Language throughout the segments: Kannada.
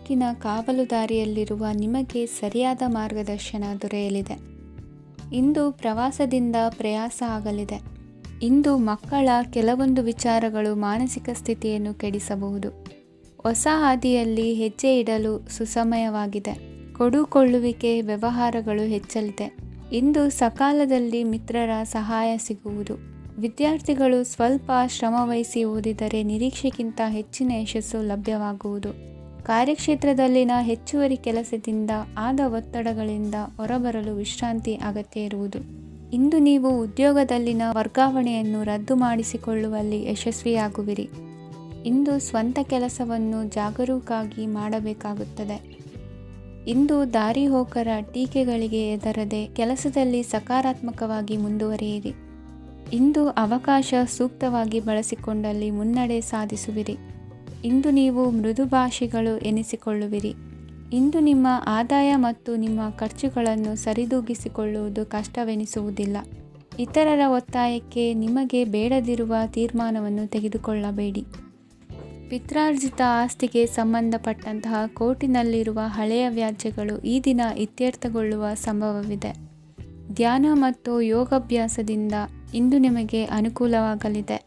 ಬದುಕಿನ ಕಾವಲುದಾರಿಯಲ್ಲಿರುವ ನಿಮಗೆ ಸರಿಯಾದ ಮಾರ್ಗದರ್ಶನ ದೊರೆಯಲಿದೆ. ಇಂದು ಪ್ರವಾಸದಿಂದ ಪ್ರಯಾಸ ಆಗಲಿದೆ. ಇಂದು ಮಕ್ಕಳ ಕೆಲವೊಂದು ವಿಚಾರಗಳು ಮಾನಸಿಕ ಸ್ಥಿತಿಯನ್ನು ಕೆಡಿಸಬಹುದು. ಹೊಸ ಹಾದಿಯಲ್ಲಿ ಹೆಜ್ಜೆ ಇಡಲು ಸುಸಮಯವಾಗಿದೆ. ಕೊಡುಕೊಳ್ಳುವಿಕೆ ವ್ಯವಹಾರಗಳು ಹೆಚ್ಚಲಿದೆ. ಇಂದು ಸಕಾಲದಲ್ಲಿ ಮಿತ್ರರ ಸಹಾಯ ಸಿಗುವುದು. ವಿದ್ಯಾರ್ಥಿಗಳು ಸ್ವಲ್ಪ ಶ್ರಮವಹಿಸಿ ಓದಿದರೆ ನಿರೀಕ್ಷೆಗಿಂತ ಹೆಚ್ಚಿನ ಯಶಸ್ಸು ಲಭ್ಯವಾಗುವುದು. ಕಾರ್ಯಕ್ಷೇತ್ರದಲ್ಲಿನ ಹೆಚ್ಚುವರಿ ಕೆಲಸದಿಂದ ಆದ ಒತ್ತಡಗಳಿಂದ ಹೊರಬರಲು ವಿಶ್ರಾಂತಿ ಅಗತ್ಯ ಇರುವುದು. ಇಂದು ನೀವು ಉದ್ಯೋಗದಲ್ಲಿನ ವರ್ಗಾವಣೆಯನ್ನು ರದ್ದು ಮಾಡಿಸಿಕೊಳ್ಳುವಲ್ಲಿ ಯಶಸ್ವಿಯಾಗುವಿರಿ. ಇಂದು ಸ್ವಂತ ಕೆಲಸವನ್ನು ಜಾಗರೂಕರಾಗಿ ಮಾಡಬೇಕಾಗುತ್ತದೆ. ಇಂದು ದಾರಿಹೋಕರ ಟೀಕೆಗಳಿಗೆ ಹೆದರದೆ ಕೆಲಸದಲ್ಲಿ ಸಕಾರಾತ್ಮಕವಾಗಿ ಮುಂದುವರಿಯಿರಿ. ಇಂದು ಅವಕಾಶ ಸೂಕ್ತವಾಗಿ ಬಳಸಿಕೊಂಡಲ್ಲಿ ಮುನ್ನಡೆ ಸಾಧಿಸುವಿರಿ. ಇಂದು ನೀವು ಮೃದುಭಾಷಿಗಳು ಎನಿಸಿಕೊಳ್ಳುವಿರಿ. ಇಂದು ನಿಮ್ಮ ಆದಾಯ ಮತ್ತು ನಿಮ್ಮ ಖರ್ಚುಗಳನ್ನು ಸರಿದೂಗಿಸಿಕೊಳ್ಳುವುದು ಕಷ್ಟವೆನಿಸುವುದಿಲ್ಲ. ಇತರರ ಒತ್ತಾಯಕ್ಕೆ ನಿಮಗೆ ಬೇಡದಿರುವ ತೀರ್ಮಾನವನ್ನು ತೆಗೆದುಕೊಳ್ಳಬೇಡಿ. ಪಿತ್ರಾರ್ಜಿತ ಆಸ್ತಿಗೆ ಸಂಬಂಧಪಟ್ಟಂತಹ ಕೋರ್ಟಿನಲ್ಲಿರುವ ಹಳೆಯ ವ್ಯಾಜ್ಯಗಳು ಈ ದಿನ ಇತ್ಯರ್ಥಗೊಳ್ಳುವ ಸಂಭವವಿದೆ. ಧ್ಯಾನ ಮತ್ತು ಯೋಗಾಭ್ಯಾಸದಿಂದ ಇಂದು ನಿಮಗೆ ಅನುಕೂಲವಾಗಲಿದೆ.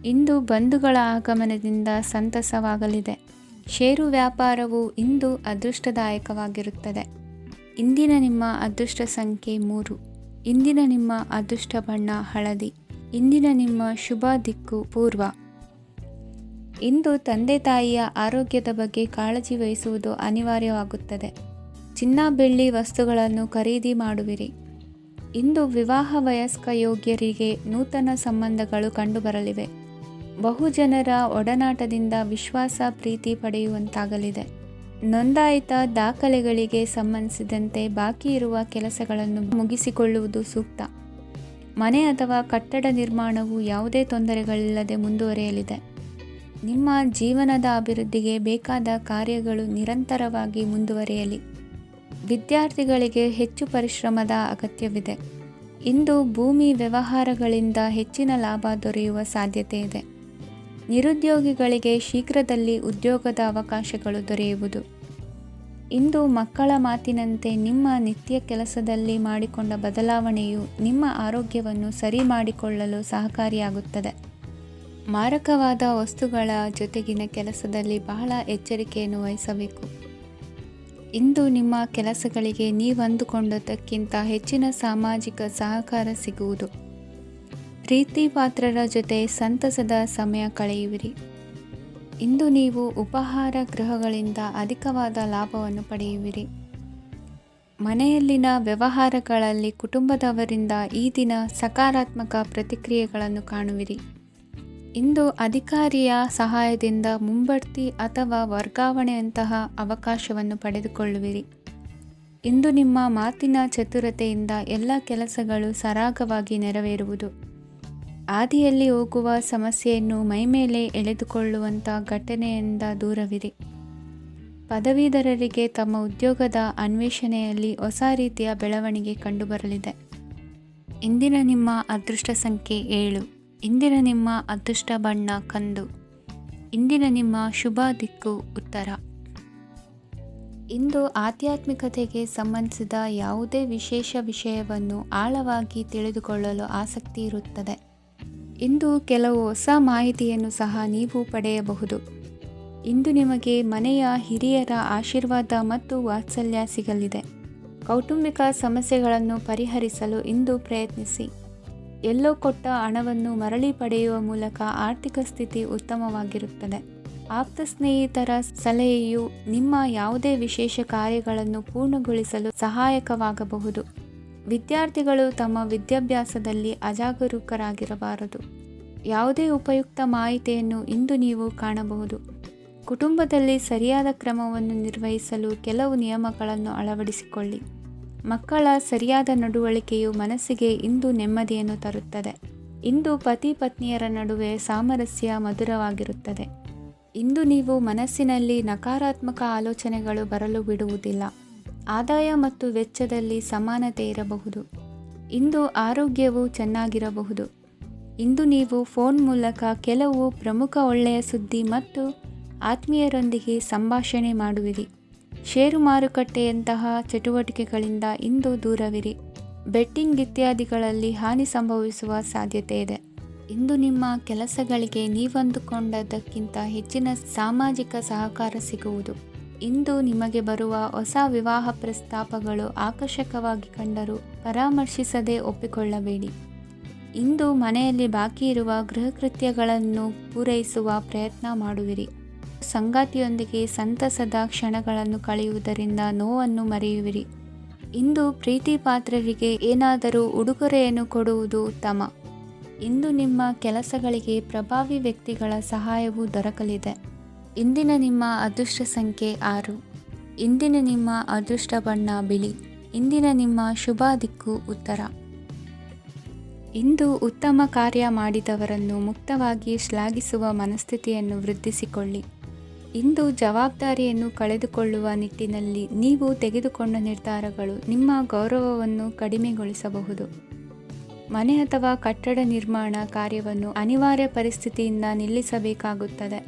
ಇಂದು ಬಂಧುಗಳ ಆಗಮನದಿಂದ ಸಂತಸವಾಗಲಿದೆ. ಷೇರು ವ್ಯಾಪಾರವು ಇಂದು ಅದೃಷ್ಟದಾಯಕವಾಗಿರುತ್ತದೆ. ಇಂದಿನ ನಿಮ್ಮ ಅದೃಷ್ಟ ಸಂಖ್ಯೆ 3. ಇಂದಿನ ನಿಮ್ಮ ಅದೃಷ್ಟ ಬಣ್ಣ ಹಳದಿ. ಇಂದಿನ ನಿಮ್ಮ ಶುಭ ದಿಕ್ಕು ಪೂರ್ವ. ಇಂದು ತಂದೆ ತಾಯಿಯ ಆರೋಗ್ಯದ ಬಗ್ಗೆ ಕಾಳಜಿ ವಹಿಸುವುದು ಅನಿವಾರ್ಯವಾಗುತ್ತದೆ. ಚಿನ್ನ ಬೆಳ್ಳಿ ವಸ್ತುಗಳನ್ನು ಖರೀದಿ ಮಾಡುವಿರಿ. ಇಂದು ವಿವಾಹ ವಯಸ್ಕ ಯೋಗ್ಯರಿಗೆ ನೂತನ ಸಂಬಂಧಗಳು ಕಂಡುಬರಲಿವೆ. ಬಹುಜನರ ಒಡನಾಟದಿಂದ ವಿಶ್ವಾಸ ಪ್ರೀತಿ ಪಡೆಯುವಂತಾಗಲಿದೆ. ನೋಂದಾಯಿತ ದಾಖಲೆಗಳಿಗೆ ಸಂಬಂಧಿಸಿದಂತೆ ಬಾಕಿ ಇರುವ ಕೆಲಸಗಳನ್ನು ಮುಗಿಸಿಕೊಳ್ಳುವುದು ಸೂಕ್ತ. ಮನೆ ಅಥವಾ ಕಟ್ಟಡ ನಿರ್ಮಾಣವು ಯಾವುದೇ ತೊಂದರೆಗಳಿಲ್ಲದೆ ಮುಂದುವರಿಯಲಿದೆ. ನಿಮ್ಮ ಜೀವನದ ಅಭಿವೃದ್ಧಿಗೆ ಬೇಕಾದ ಕಾರ್ಯಗಳು ನಿರಂತರವಾಗಿ ಮುಂದುವರಿಯಲಿ. ವಿದ್ಯಾರ್ಥಿಗಳಿಗೆ ಹೆಚ್ಚು ಪರಿಶ್ರಮದ ಅಗತ್ಯವಿದೆ. ಇಂದು ಭೂಮಿ ವ್ಯವಹಾರಗಳಿಂದ ಹೆಚ್ಚಿನ ಲಾಭ ದೊರೆಯುವ ಸಾಧ್ಯತೆ ಇದೆ. ನಿರುದ್ಯೋಗಿಗಳಿಗೆ ಶೀಘ್ರದಲ್ಲಿ ಉದ್ಯೋಗದ ಅವಕಾಶಗಳು ದೊರೆಯುವುದು. ಇಂದು ಮಕ್ಕಳ ಮಾತಿನಂತೆ ನಿಮ್ಮ ನಿತ್ಯ ಕೆಲಸದಲ್ಲಿ ಮಾಡಿಕೊಂಡ ಬದಲಾವಣೆಯು ನಿಮ್ಮ ಆರೋಗ್ಯವನ್ನು ಸರಿ ಮಾಡಿಕೊಳ್ಳಲು ಸಹಕಾರಿಯಾಗುತ್ತದೆ. ಮಾರಕವಾದ ವಸ್ತುಗಳ ಜೊತೆಗಿನ ಕೆಲಸದಲ್ಲಿ ಬಹಳ ಎಚ್ಚರಿಕೆಯನ್ನು ವಹಿಸಬೇಕು. ಇಂದು ನಿಮ್ಮ ಕೆಲಸಗಳಿಗೆ ನೀವಂದುಕೊಂಡದ್ದಕ್ಕಿಂತ ಹೆಚ್ಚಿನ ಸಾಮಾಜಿಕ ಸಹಕಾರ ಸಿಗುವುದು. ಪ್ರೀತಿ ಪಾತ್ರರ ಜೊತೆ ಸಂತಸದ ಸಮಯ ಕಳೆಯುವಿರಿ. ಇಂದು ನೀವು ಉಪಹಾರ ಗೃಹಗಳಿಂದ ಅಧಿಕವಾದ ಲಾಭವನ್ನು ಪಡೆಯುವಿರಿ. ಮನೆಯಲ್ಲಿನ ವ್ಯವಹಾರಗಳಲ್ಲಿ ಕುಟುಂಬದವರಿಂದ ಈ ದಿನ ಸಕಾರಾತ್ಮಕ ಪ್ರತಿಕ್ರಿಯೆಗಳನ್ನು ಕಾಣುವಿರಿ. ಇಂದು ಅಧಿಕಾರಿಯ ಸಹಾಯದಿಂದ ಮುಂಬಡ್ತಿ ಅಥವಾ ವರ್ಗಾವಣೆಯಂತಹ ಅವಕಾಶವನ್ನು ಪಡೆದುಕೊಳ್ಳುವಿರಿ. ಇಂದು ನಿಮ್ಮ ಮಾತಿನ ಚತುರತೆಯಿಂದ ಎಲ್ಲ ಕೆಲಸಗಳು ಸರಾಗವಾಗಿ ನೆರವೇರುವುದು. ಹಾದಿಯಲ್ಲಿ ಹೋಗುವ ಸಮಸ್ಯೆಯನ್ನು ಮೈಮೇಲೆ ಎಳೆದುಕೊಳ್ಳುವಂಥ ಘಟನೆಯಿಂದ ದೂರವಿರಿ. ಪದವೀಧರರಿಗೆ ತಮ್ಮ ಉದ್ಯೋಗದ ಅನ್ವೇಷಣೆಯಲ್ಲಿ ಹೊಸ ರೀತಿಯ ಬೆಳವಣಿಗೆ ಕಂಡುಬರಲಿದೆ. ಇಂದಿನ ನಿಮ್ಮ ಅದೃಷ್ಟ ಸಂಖ್ಯೆ 7. ಇಂದಿನ ನಿಮ್ಮ ಅದೃಷ್ಟ ಬಣ್ಣ ಕಂದು. ಇಂದಿನ ನಿಮ್ಮ ಶುಭ ದಿಕ್ಕು ಉತ್ತರ. ಇಂದು ಆಧ್ಯಾತ್ಮಿಕತೆಗೆ ಸಂಬಂಧಿಸಿದ ಯಾವುದೇ ವಿಶೇಷ ವಿಷಯವನ್ನು ಆಳವಾಗಿ ತಿಳಿದುಕೊಳ್ಳಲು ಆಸಕ್ತಿ ಇರುತ್ತದೆ. ಇಂದು ಕೆಲವು ಹೊಸ ಮಾಹಿತಿಯನ್ನು ಸಹ ನೀವು ಪಡೆಯಬಹುದು. ಇಂದು ನಿಮಗೆ ಮನೆಯ ಹಿರಿಯರ ಆಶೀರ್ವಾದ ಮತ್ತು ವಾತ್ಸಲ್ಯ ಸಿಗಲಿದೆ. ಕೌಟುಂಬಿಕ ಸಮಸ್ಯೆಗಳನ್ನು ಪರಿಹರಿಸಲು ಇಂದು ಪ್ರಯತ್ನಿಸಿ. ಎಲ್ಲೋ ಕೊಟ್ಟ ಹಣವನ್ನು ಮರಳಿ ಪಡೆಯುವ ಮೂಲಕ ಆರ್ಥಿಕ ಸ್ಥಿತಿ ಉತ್ತಮವಾಗಿರುತ್ತದೆ. ಆಪ್ತ ಸ್ನೇಹಿತರ ಸಲಹೆಯು ನಿಮ್ಮ ಯಾವುದೇ ವಿಶೇಷ ಕಾರ್ಯಗಳನ್ನು ಪೂರ್ಣಗೊಳಿಸಲು ಸಹಾಯಕವಾಗಬಹುದು. ವಿದ್ಯಾರ್ಥಿಗಳು ತಮ್ಮ ವಿದ್ಯಾಭ್ಯಾಸದಲ್ಲಿ ಅಜಾಗರೂಕರಾಗಿರಬಾರದು. ಯಾವುದೇ ಉಪಯುಕ್ತ ಮಾಹಿತಿಯನ್ನು ಇಂದು ನೀವು ಕಾಣಬಹುದು. ಕುಟುಂಬದಲ್ಲಿ ಸರಿಯಾದ ಕ್ರಮವನ್ನು ನಿರ್ವಹಿಸಲು ಕೆಲವು ನಿಯಮಗಳನ್ನು ಅಳವಡಿಸಿಕೊಳ್ಳಿ. ಮಕ್ಕಳ ಸರಿಯಾದ ನಡವಳಿಕೆಯು ಮನಸ್ಸಿಗೆ ಇಂದು ನೆಮ್ಮದಿಯನ್ನು ತರುತ್ತದೆ. ಇಂದು ಪತಿ ಪತ್ನಿಯರ ನಡುವೆ ಸಾಮರಸ್ಯ ಮಧುರವಾಗಿರುತ್ತದೆ. ಇಂದು ನೀವು ಮನಸ್ಸಿನಲ್ಲಿ ನಕಾರಾತ್ಮಕ ಆಲೋಚನೆಗಳು ಬರಲು ಬಿಡುವುದಿಲ್ಲ. ಆದಾಯ ಮತ್ತು ವೆಚ್ಚದಲ್ಲಿ ಸಮಾನತೆ ಇರಬಹುದು. ಇಂದು ಆರೋಗ್ಯವು ಚೆನ್ನಾಗಿರಬಹುದು. ಇಂದು ನೀವು ಫೋನ್ ಮೂಲಕ ಕೆಲವು ಪ್ರಮುಖ ಒಳ್ಳೆಯ ಸುದ್ದಿ ಮತ್ತು ಆತ್ಮೀಯರೊಂದಿಗೆ ಸಂಭಾಷಣೆ ಮಾಡುವಿರಿ. ಷೇರು ಮಾರುಕಟ್ಟೆಯಂತಹ ಚಟುವಟಿಕೆಗಳಿಂದ ಇಂದು ದೂರವಿರಿ. ಬೆಟ್ಟಿಂಗ್ ಇತ್ಯಾದಿಗಳಲ್ಲಿ ಹಾನಿ ಸಂಭವಿಸುವ ಸಾಧ್ಯತೆ ಇದೆ. ಇಂದು ನಿಮ್ಮ ಕೆಲಸಗಳಿಗೆ ನೀವಂದುಕೊಂಡದ್ದಕ್ಕಿಂತ ಹೆಚ್ಚಿನ ಸಾಮಾಜಿಕ ಸಹಕಾರ ಸಿಗುವುದು. ಇಂದು ನಿಮಗೆ ಬರುವ ಹೊಸ ವಿವಾಹ ಪ್ರಸ್ತಾಪಗಳು ಆಕರ್ಷಕವಾಗಿ ಕಂಡರೂ ಪರಾಮರ್ಶಿಸದೆ ಒಪ್ಪಿಕೊಳ್ಳಬೇಡಿ. ಇಂದು ಮನೆಯಲ್ಲಿ ಬಾಕಿ ಇರುವ ಗೃಹಕೃತ್ಯಗಳನ್ನು ಪೂರೈಸುವ ಪ್ರಯತ್ನ ಮಾಡುವಿರಿ. ಸಂಗಾತಿಯೊಂದಿಗೆ ಸಂತಸದ ಕ್ಷಣಗಳನ್ನು ಕಳೆಯುವುದರಿಂದ ನೋವನ್ನು ಮರೆಯುವಿರಿ. ಇಂದು ಪ್ರೀತಿ ಪಾತ್ರರಿಗೆ ಏನಾದರೂ ಉಡುಗೊರೆಯನ್ನು ಕೊಡುವುದು ಉತ್ತಮ. ಇಂದು ನಿಮ್ಮ ಕೆಲಸಗಳಿಗೆ ಪ್ರಭಾವಿ ವ್ಯಕ್ತಿಗಳ ಸಹಾಯವು ದೊರಕಲಿದೆ. ಇಂದಿನ ನಿಮ್ಮ ಅದೃಷ್ಟ ಸಂಖ್ಯೆ 6. ಇಂದಿನ ನಿಮ್ಮ ಅದೃಷ್ಟ ಬಣ್ಣ ಬಿಳಿ. ಇಂದಿನ ನಿಮ್ಮ ಶುಭ ದಿಕ್ಕು ಉತ್ತರ. ಇಂದು ಉತ್ತಮ ಕಾರ್ಯ ಮಾಡಿದವರನ್ನು ಮುಕ್ತವಾಗಿ ಶ್ಲಾಘಿಸುವ ಮನಸ್ಥಿತಿಯನ್ನು ವೃದ್ಧಿಸಿಕೊಳ್ಳಿ. ಇಂದು ಜವಾಬ್ದಾರಿಯನ್ನು ಕಳೆದುಕೊಳ್ಳುವ ನಿಟ್ಟಿನಲ್ಲಿ ನೀವು ತೆಗೆದುಕೊಂಡ ನಿರ್ಧಾರಗಳು ನಿಮ್ಮ ಗೌರವವನ್ನು ಕಡಿಮೆಗೊಳಿಸಬಹುದು. ಮನೆ ಅಥವಾ ಕಟ್ಟಡ ನಿರ್ಮಾಣ ಕಾರ್ಯವನ್ನು ಅನಿವಾರ್ಯ ಪರಿಸ್ಥಿತಿಯಿಂದ ನಿಲ್ಲಿಸಬೇಕಾಗುತ್ತದೆ.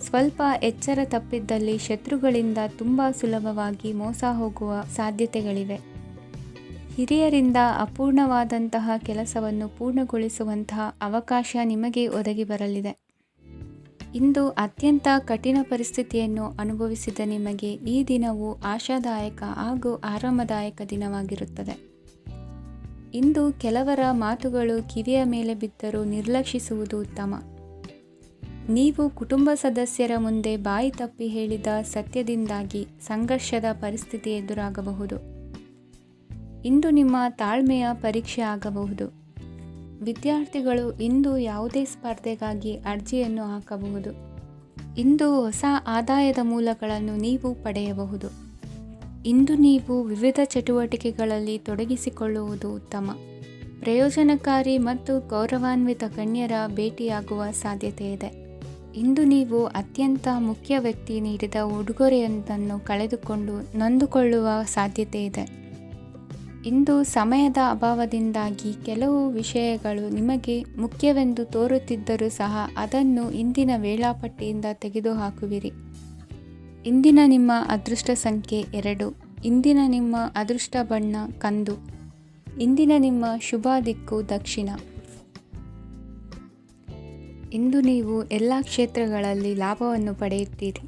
ಸ್ವಲ್ಪ ಎಚ್ಚರ ತಪ್ಪಿದ್ದಲ್ಲಿ ಶತ್ರುಗಳಿಂದ ತುಂಬ ಸುಲಭವಾಗಿ ಮೋಸ ಹೋಗುವ ಸಾಧ್ಯತೆಗಳಿವೆ. ಹಿರಿಯರಿಂದ ಅಪೂರ್ಣವಾದಂತಹ ಕೆಲಸವನ್ನು ಪೂರ್ಣಗೊಳಿಸುವಂತಹ ಅವಕಾಶ ನಿಮಗೆ ಒದಗಿ ಬರಲಿದೆ. ಇಂದು ಅತ್ಯಂತ ಕಠಿಣ ಪರಿಸ್ಥಿತಿಯನ್ನು ಅನುಭವಿಸಿದ ನಿಮಗೆ ಈ ದಿನವು ಆಶಾದಾಯಕ ಹಾಗೂ ಆರಾಮದಾಯಕ ದಿನವಾಗಿರುತ್ತದೆ. ಇಂದು ಕೆಲವರ ಮಾತುಗಳು ಕಿವಿಯ ಮೇಲೆ ಬಿದ್ದರೂ ನಿರ್ಲಕ್ಷಿಸುವುದು ಉತ್ತಮ. ನೀವು ಕುಟುಂಬ ಸದಸ್ಯರ ಮುಂದೆ ಬಾಯಿ ತಪ್ಪಿ ಹೇಳಿದ ಸತ್ಯದಿಂದಾಗಿ ಸಂಘರ್ಷದ ಪರಿಸ್ಥಿತಿ ಎದುರಾಗಬಹುದು. ಇಂದು ನಿಮ್ಮ ತಾಳ್ಮೆಯ ಪರೀಕ್ಷೆ ಆಗಬಹುದು. ವಿದ್ಯಾರ್ಥಿಗಳು ಇಂದು ಯಾವುದೇ ಸ್ಪರ್ಧೆಗಾಗಿ ಅರ್ಜಿಯನ್ನು ಹಾಕಬಹುದು. ಇಂದು ಹೊಸ ಆದಾಯದ ಮೂಲಗಳನ್ನು ನೀವು ಪಡೆಯಬಹುದು. ಇಂದು ನೀವು ವಿವಿಧ ಚಟುವಟಿಕೆಗಳಲ್ಲಿ ತೊಡಗಿಸಿಕೊಳ್ಳುವುದು ಉತ್ತಮ. ಪ್ರಯೋಜನಕಾರಿ ಮತ್ತು ಗೌರವಾನ್ವಿತ ಗಣ್ಯರ ಭೇಟಿಯಾಗುವ ಸಾಧ್ಯತೆ ಇದೆ. ಇಂದು ನೀವು ಅತ್ಯಂತ ಮುಖ್ಯ ವ್ಯಕ್ತಿ ನೀಡಿದ ಉಡುಗೊರೆಯೊಂದನ್ನು ಕಳೆದುಕೊಂಡು ನೊಂದುಕೊಳ್ಳುವ ಸಾಧ್ಯತೆ ಇದೆ. ಇಂದು ಸಮಯದ ಅಭಾವದಿಂದಾಗಿ ಕೆಲವು ವಿಷಯಗಳು ನಿಮಗೆ ಮುಖ್ಯವೆಂದು ತೋರುತ್ತಿದ್ದರೂ ಸಹ ಅದನ್ನು ಇಂದಿನ ವೇಳಾಪಟ್ಟಿಯಿಂದ ತೆಗೆದುಹಾಕುವಿರಿ. ಇಂದಿನ ನಿಮ್ಮ ಅದೃಷ್ಟ ಸಂಖ್ಯೆ 2. ಇಂದಿನ ನಿಮ್ಮ ಅದೃಷ್ಟ ಬಣ್ಣ ಕಂದು. ಇಂದಿನ ನಿಮ್ಮ ಶುಭ ದಿಕ್ಕು ದಕ್ಷಿಣ. ಇಂದು ನೀವು ಎಲ್ಲ ಕ್ಷೇತ್ರಗಳಲ್ಲಿ ಲಾಭವನ್ನು ಪಡೆಯುತ್ತೀರಿ.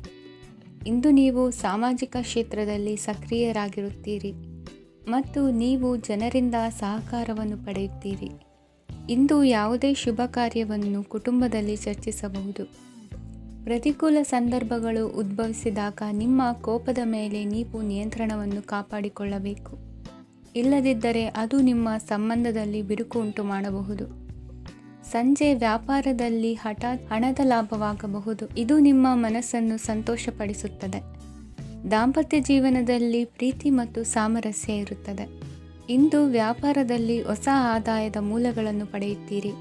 ಇಂದು ನೀವು ಸಾಮಾಜಿಕ ಕ್ಷೇತ್ರದಲ್ಲಿ ಸಕ್ರಿಯರಾಗಿರುತ್ತೀರಿ ಮತ್ತು ನೀವು ಜನರಿಂದ ಸಹಕಾರವನ್ನು ಪಡೆಯುತ್ತೀರಿ. ಇಂದು ಯಾವುದೇ ಶುಭ ಕಾರ್ಯವನ್ನು ಕುಟುಂಬದಲ್ಲಿ ಚರ್ಚಿಸಬಹುದು. ಪ್ರತಿಕೂಲ ಸಂದರ್ಭಗಳು ಉದ್ಭವಿಸಿದಾಗ ನಿಮ್ಮ ಕೋಪದ ಮೇಲೆ ನೀವು ನಿಯಂತ್ರಣವನ್ನು ಕಾಪಾಡಿಕೊಳ್ಳಬೇಕು. ಇಲ್ಲದಿದ್ದರೆ ಅದು ನಿಮ್ಮ ಸಂಬಂಧದಲ್ಲಿ ಬಿರುಕು ಉಂಟು ಮಾಡಬಹುದು. ಸಂಜೆ ವ್ಯಾಪಾರದಲ್ಲಿ ಹಠಾತ್ ಹಣದ ಲಾಭವಾಗಬಹುದು. ಇದು ನಿಮ್ಮ ಮನಸ್ಸನ್ನು ಸಂತೋಷಪಡಿಸುತ್ತದೆ. ದಾಂಪತ್ಯ ಜೀವನದಲ್ಲಿ ಪ್ರೀತಿ ಮತ್ತು ಸಾಮರಸ್ಯ ಇರುತ್ತದೆ. ಇಂದು ವ್ಯಾಪಾರದಲ್ಲಿ ಹೊಸ ಆದಾಯದ ಮೂಲಗಳನ್ನು ಪಡೆಯುತ್ತೀರಿ.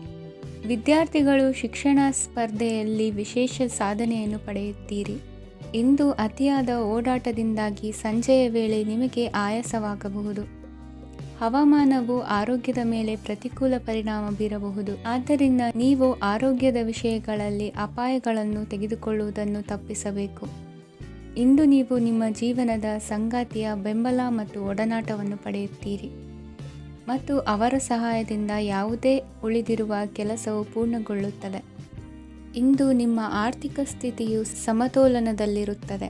ವಿದ್ಯಾರ್ಥಿಗಳು ಶಿಕ್ಷಣ ಸ್ಪರ್ಧೆಯಲ್ಲಿ ವಿಶೇಷ ಸಾಧನೆಯನ್ನು ಪಡೆಯುತ್ತೀರಿ. ಇಂದು ಅತಿಯಾದ ಓಡಾಟದಿಂದಾಗಿ ಸಂಜೆಯ ವೇಳೆ ನಿಮಗೆ ಆಯಾಸವಾಗಬಹುದು. ಹವಾಮಾನವು ಆರೋಗ್ಯದ ಮೇಲೆ ಪ್ರತಿಕೂಲ ಪರಿಣಾಮ ಬೀರಬಹುದು. ಆದ್ದರಿಂದ ನೀವು ಆರೋಗ್ಯದ ವಿಷಯಗಳಲ್ಲಿ ಅಪಾಯಗಳನ್ನು ತೆಗೆದುಕೊಳ್ಳುವುದನ್ನು ತಪ್ಪಿಸಬೇಕು. ಇಂದು ನೀವು ನಿಮ್ಮ ಜೀವನದ ಸಂಗಾತಿಯ ಬೆಂಬಲ ಮತ್ತು ಒಡನಾಟವನ್ನು ಪಡೆಯುತ್ತೀರಿ ಮತ್ತು ಅವರ ಸಹಾಯದಿಂದ ಯಾವುದೇ ಉಳಿದಿರುವ ಕೆಲಸವು ಪೂರ್ಣಗೊಳ್ಳುತ್ತದೆ. ಇಂದು ನಿಮ್ಮ ಆರ್ಥಿಕ ಸ್ಥಿತಿಯು ಸಮತೋಲನದಲ್ಲಿರುತ್ತದೆ.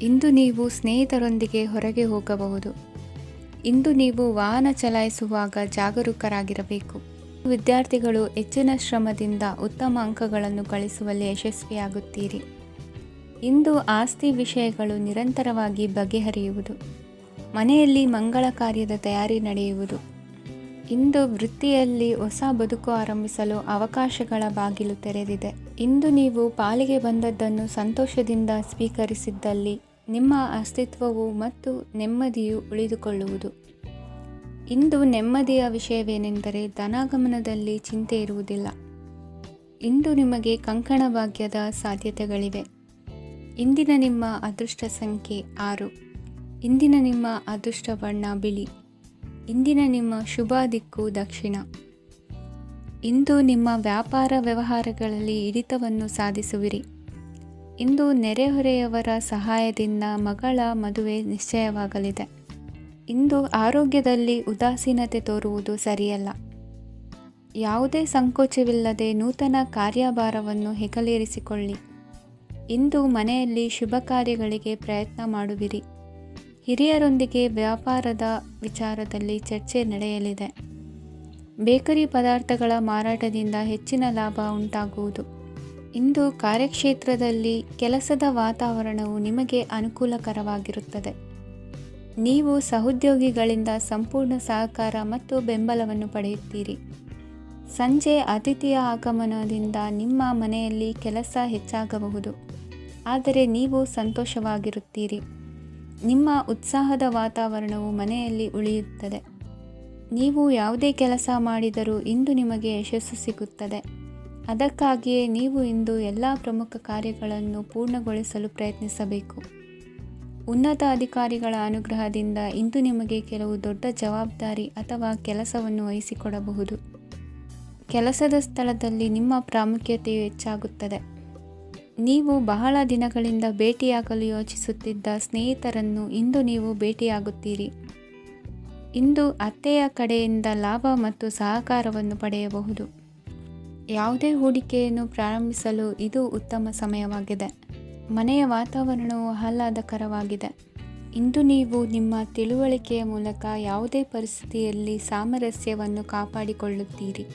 ಇಂದು ನೀವು ಸ್ನೇಹಿತರೊಂದಿಗೆ ಹೊರಗೆ ಹೋಗಬಹುದು. ಇಂದು ನೀವು ವಾಹನ ಚಲಾಯಿಸುವಾಗ ಜಾಗರೂಕರಾಗಿರಬೇಕು. ವಿದ್ಯಾರ್ಥಿಗಳು ಹೆಚ್ಚಿನ ಶ್ರಮದಿಂದ ಉತ್ತಮ ಅಂಕಗಳನ್ನು ಗಳಿಸುವಲ್ಲಿ ಯಶಸ್ವಿಯಾಗುತ್ತೀರಿ. ಇಂದು ಆಸ್ತಿ ವಿಷಯಗಳು ನಿರಂತರವಾಗಿ ಬಗೆಹರಿಯುವುದು. ಮನೆಯಲ್ಲಿ ಮಂಗಳ ಕಾರ್ಯದ ತಯಾರಿ ನಡೆಯುವುದು. ಇಂದು ವೃತ್ತಿಯಲ್ಲಿ ಹೊಸ ಬದುಕು ಆರಂಭಿಸಲು ಅವಕಾಶಗಳ ಬಾಗಿಲು ತೆರೆದಿದೆ. ಇಂದು ನೀವು ಪಾಲಿಗೆ ಬಂದದ್ದನ್ನು ಸಂತೋಷದಿಂದ ಸ್ವೀಕರಿಸಿದ್ದಲ್ಲಿ ನಿಮ್ಮ ಅಸ್ತಿತ್ವವು ಮತ್ತು ನೆಮ್ಮದಿಯು ಉಳಿದುಕೊಳ್ಳುವುದು. ಇಂದು ನೆಮ್ಮದಿಯ ವಿಷಯವೇನೆಂದರೆ ಧನಾಗಮನದಲ್ಲಿ ಚಿಂತೆ ಇರುವುದಿಲ್ಲ. ಇಂದು ನಿಮಗೆ ಕಂಕಣ ಭಾಗ್ಯದ ಸಾಧ್ಯತೆಗಳಿವೆ. ಇಂದಿನ ನಿಮ್ಮ ಅದೃಷ್ಟ ಸಂಖ್ಯೆ 6. ಇಂದಿನ ನಿಮ್ಮ ಅದೃಷ್ಟ ಬಣ್ಣ ಬಿಳಿ. ಇಂದಿನ ನಿಮ್ಮ ಶುಭ ದಿಕ್ಕು ದಕ್ಷಿಣ. ಇಂದು ನಿಮ್ಮ ವ್ಯಾಪಾರ ವ್ಯವಹಾರಗಳಲ್ಲಿ ಹಿಡಿತವನ್ನು ಸಾಧಿಸುವಿರಿ. ಇಂದು ನೆರೆಹೊರೆಯವರ ಸಹಾಯದಿಂದ ಮಗಳ ಮದುವೆ ನಿಶ್ಚಯವಾಗಲಿದೆ. ಇಂದು ಆರೋಗ್ಯದಲ್ಲಿ ಉದಾಸೀನತೆ ತೋರುವುದು ಸರಿಯಲ್ಲ. ಯಾವುದೇ ಸಂಕೋಚವಿಲ್ಲದೆ ನೂತನ ಕಾರ್ಯಭಾರವನ್ನು ಹೆಗಲೇರಿಸಿಕೊಳ್ಳಿ. ಇಂದು ಮನೆಯಲ್ಲಿ ಶುಭ ಕಾರ್ಯಗಳಿಗೆ ಪ್ರಯತ್ನ ಮಾಡುವಿರಿ. ಹಿರಿಯರೊಂದಿಗೆ ವ್ಯಾಪಾರದ ವಿಚಾರದಲ್ಲಿ ಚರ್ಚೆ ನಡೆಯಲಿದೆ. ಬೇಕರಿ ಪದಾರ್ಥಗಳ ಮಾರಾಟದಿಂದ ಹೆಚ್ಚಿನ ಲಾಭ ಉಂಟಾಗುವುದು. ಇಂದು ಕಾರ್ಯಕ್ಷೇತ್ರದಲ್ಲಿ ಕೆಲಸದ ವಾತಾವರಣವು ನಿಮಗೆ ಅನುಕೂಲಕರವಾಗಿರುತ್ತದೆ. ನೀವು ಸಹೋದ್ಯೋಗಿಗಳಿಂದ ಸಂಪೂರ್ಣ ಸಹಕಾರ ಮತ್ತು ಬೆಂಬಲವನ್ನು ಪಡೆಯುತ್ತೀರಿ. ಸಂಜೆ ಅತಿಥಿಯ ಆಗಮನದಿಂದ ನಿಮ್ಮ ಮನೆಯಲ್ಲಿ ಕೆಲಸ ಹೆಚ್ಚಾಗಬಹುದು, ಆದರೆ ನೀವು ಸಂತೋಷವಾಗಿರುತ್ತೀರಿ. ನಿಮ್ಮ ಉತ್ಸಾಹದ ವಾತಾವರಣವು ಮನೆಯಲ್ಲಿ ಉಳಿಯುತ್ತದೆ. ನೀವು ಯಾವುದೇ ಕೆಲಸ ಮಾಡಿದರೂ ಇಂದು ನಿಮಗೆ ಯಶಸ್ಸು ಸಿಗುತ್ತದೆ. ಅದಕ್ಕಾಗಿಯೇ ನೀವು ಇಂದು ಎಲ್ಲ ಪ್ರಮುಖ ಕಾರ್ಯಗಳನ್ನು ಪೂರ್ಣಗೊಳಿಸಲು ಪ್ರಯತ್ನಿಸಬೇಕು. ಉನ್ನತ ಅಧಿಕಾರಿಗಳ ಅನುಗ್ರಹದಿಂದ ಇಂದು ನಿಮಗೆ ಕೆಲವು ದೊಡ್ಡ ಜವಾಬ್ದಾರಿ ಅಥವಾ ಕೆಲಸವನ್ನು ವಹಿಸಿಕೊಡಬಹುದು. ಕೆಲಸದ ಸ್ಥಳದಲ್ಲಿ ನಿಮ್ಮ ಪ್ರಾಮುಖ್ಯತೆಯು ಹೆಚ್ಚಾಗುತ್ತದೆ. ನೀವು ಬಹಳ ದಿನಗಳಿಂದ ಭೇಟಿಯಾಗಲು ಯೋಚಿಸುತ್ತಿದ್ದ ಸ್ನೇಹಿತರನ್ನು ಇಂದು ನೀವು ಭೇಟಿಯಾಗುತ್ತೀರಿ. ಇಂದು ಅತ್ತೆಯ ಕಡೆಯಿಂದ ಲಾಭ ಮತ್ತು ಸಹಕಾರವನ್ನು ಪಡೆಯಬಹುದು. ಯಾವುದೇ ಹೂಡಿಕೆಯನ್ನು ಪ್ರಾರಂಭಿಸಲು ಇದು ಉತ್ತಮ ಸಮಯವಾಗಿದೆ. ಮನೆಯ ವಾತಾವರಣವು ಆಹ್ಲಾದಕರವಾಗಿದೆ. ಇಂದು ನೀವು ನಿಮ್ಮ ತಿಳುವಳಿಕೆಯ ಮೂಲಕ ಯಾವುದೇ ಪರಿಸ್ಥಿತಿಯಲ್ಲಿ ಸಾಮರಸ್ಯವನ್ನು ಕಾಪಾಡಿಕೊಳ್ಳುತ್ತೀರಿ.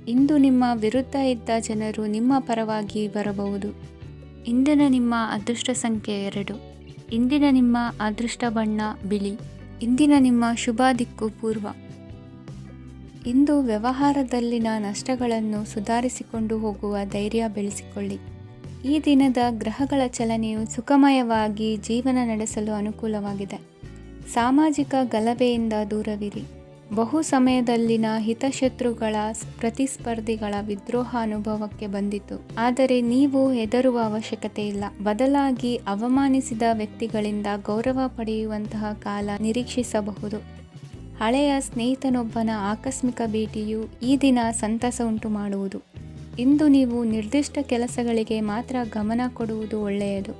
ಇಂದು ನಿಮ್ಮ ವಿರುದ್ಧ ಇದ್ದ ಜನರು ನಿಮ್ಮ ಪರವಾಗಿ ಬರಬಹುದು. ಇಂದಿನ ನಿಮ್ಮ ಅದೃಷ್ಟ ಸಂಖ್ಯೆ 2. ಇಂದಿನ ನಿಮ್ಮ ಅದೃಷ್ಟ ಬಣ್ಣ ಬಿಳಿ. ಇಂದಿನ ನಿಮ್ಮ ಶುಭ ದಿಕ್ಕು ಪೂರ್ವ. ಇಂದು ವ್ಯವಹಾರದಲ್ಲಿನ ನಷ್ಟಗಳನ್ನು ಸುಧಾರಿಸಿಕೊಂಡು ಹೋಗುವ ಧೈರ್ಯ ಬೆಳೆಸಿಕೊಳ್ಳಿ. ಈ ದಿನದ ಗ್ರಹಗಳ ಚಲನೆಯು ಸುಖಮಯವಾಗಿ ಜೀವನ ನಡೆಸಲು ಅನುಕೂಲವಾಗಿದೆ. ಸಾಮಾಜಿಕ ಗಲಭೆಯಿಂದ ದೂರವಿರಿ. ಬಹು ಸಮಯದಲ್ಲಿನ ಹಿತಶತ್ರುಗಳ ಪ್ರತಿಸ್ಪರ್ಧಿಗಳ ವಿದ್ರೋಹ ಅನುಭವಕ್ಕೆ ಬಂದಿತು. ಆದರೆ ನೀವು ಹೆದರುವ ಅವಶ್ಯಕತೆ ಇಲ್ಲ. ಬದಲಾಗಿ ಅವಮಾನಿಸಿದ ವ್ಯಕ್ತಿಗಳಿಂದ ಗೌರವ ಪಡೆಯುವಂತಹ ಕಾಲ ನಿರೀಕ್ಷಿಸಬಹುದು. ಹಳೆಯ ಸ್ನೇಹಿತನೊಬ್ಬನ ಆಕಸ್ಮಿಕ ಭೇಟಿಯು ಈ ದಿನ ಸಂತಸ ಉಂಟು ಮಾಡುವುದು. ಇಂದು ನೀವು ನಿರ್ದಿಷ್ಟ ಕೆಲಸಗಳಿಗೆ ಮಾತ್ರ ಗಮನ ಕೊಡುವುದು ಒಳ್ಳೆಯದು.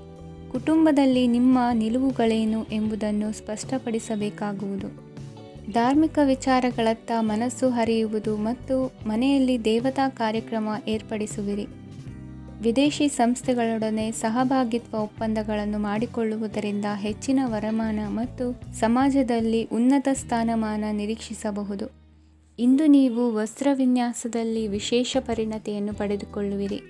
ಕುಟುಂಬದಲ್ಲಿ ನಿಮ್ಮ ನಿಲುವುಗಳೇನು ಎಂಬುದನ್ನು ಸ್ಪಷ್ಟಪಡಿಸಬೇಕಾಗುವುದು. ಧಾರ್ಮಿಕ ವಿಚಾರಗಳತ್ತ ಮನಸ್ಸು ಹರಿಯುವುದು ಮತ್ತು ಮನೆಯಲ್ಲಿ ದೇವತಾ ಕಾರ್ಯಕ್ರಮ ಏರ್ಪಡಿಸುವಿರಿ. ವಿದೇಶಿ ಸಂಸ್ಥೆಗಳೊಡನೆ ಸಹಭಾಗಿತ್ವ ಒಪ್ಪಂದಗಳನ್ನು ಮಾಡಿಕೊಳ್ಳುವುದರಿಂದ ಹೆಚ್ಚಿನ ವರಮಾನ ಮತ್ತು ಸಮಾಜದಲ್ಲಿ ಉನ್ನತ ಸ್ಥಾನಮಾನ ನಿರೀಕ್ಷಿಸಬಹುದು. ಇಂದು ನೀವು ವಸ್ತ್ರವಿನ್ಯಾಸದಲ್ಲಿ ವಿಶೇಷ ಪರಿಣತಿಯನ್ನು ಪಡೆದುಕೊಳ್ಳುವಿರಿ.